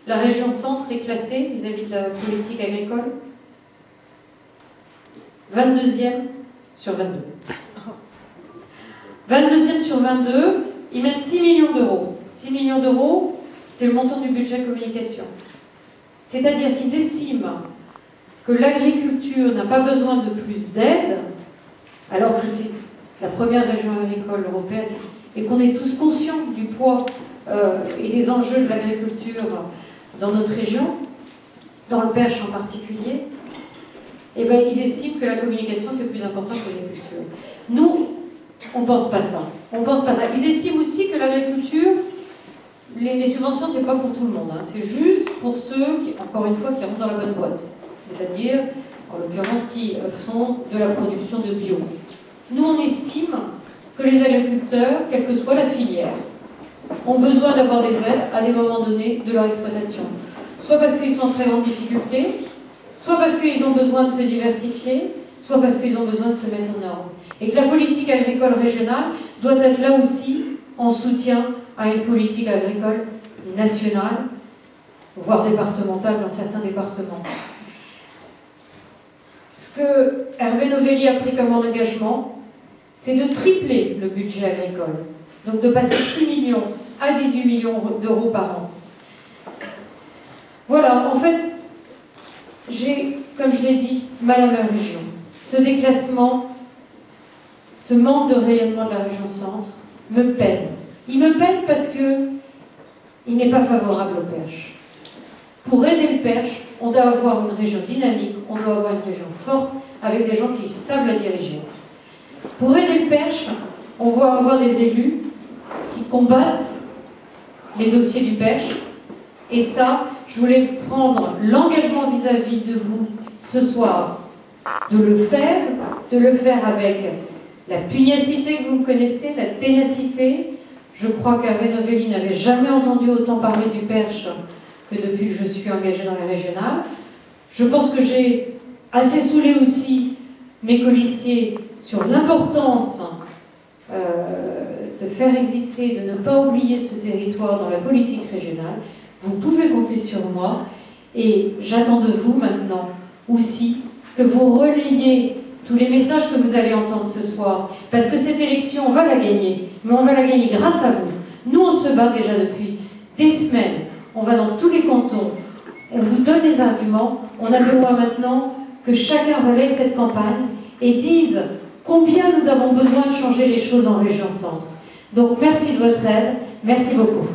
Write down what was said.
La région centre est classée vis-à-vis de la politique agricole 22e sur 22. 22e sur 22, ils mettent 6 millions d'euros. 6 millions d'euros, c'est le montant du budget communication. C'est-à-dire qu'ils estiment que l'agriculture n'a pas besoin de plus d'aide, alors que c'est la première région agricole européenne, et qu'on est tous conscients du poids et des enjeux de l'agriculture dans notre région, dans le Perche en particulier, et bien, ils estiment que la communication c'est plus important que l'agriculture. Nous, on ne pense pas ça. On pense pas ça. Ils estiment aussi que l'agriculture, les subventions, c'est pas pour tout le monde. Hein. C'est juste pour ceux qui, encore une fois, qui rentrent dans la bonne boîte. C'est-à-dire, en l'occurrence, qui font de la production de bio. Nous, on estime que les agriculteurs, quelle que soit la filière, ont besoin d'avoir des aides à des moments donnés de leur exploitation. Soit parce qu'ils sont en très grande difficulté, soit parce qu'ils ont besoin de se diversifier, soit parce qu'ils ont besoin de se mettre en ordre. Et que la politique agricole régionale doit être là aussi en soutien à une politique agricole nationale, voire départementale dans certains départements. Ce que Hervé Novelli a pris comme engagement, c'est de tripler le budget agricole. Donc de passer 6 millions à 18 millions d'euros par an. Voilà, en fait, j'ai, comme je l'ai dit, mal à la région. Ce déclassement, ce manque de rayonnement de la région centre me peine. Il me peine parce qu'il n'est pas favorable au Perche. Pour aider le Perche, on doit avoir une région dynamique, on doit avoir une région forte, avec des gens qui savent la diriger. Pour aider le Perche, on doit avoir des élus qui combattent les dossiers du Perche. Et ça, je voulais prendre l'engagement vis-à-vis de vous ce soir, de le faire avec la pugnacité que vous me connaissez, la ténacité. Je crois qu'Hervé Novelli n'avait jamais entendu autant parler du Perche que depuis que je suis engagée dans les régionales. Je pense que j'ai assez saoulé aussi mes colistiers sur l'importance de faire exister, de ne pas oublier ce territoire dans la politique régionale. Vous pouvez compter sur moi et j'attends de vous maintenant aussi que vous relayiez tous les messages que vous allez entendre ce soir, parce que cette élection, on va la gagner, mais on va la gagner grâce à vous. Nous, on se bat déjà depuis des semaines, on va dans tous les cantons, on vous donne les arguments, on a besoin maintenant que chacun relaye cette campagne et dise combien nous avons besoin de changer les choses en région centre. Donc merci de votre aide, merci beaucoup.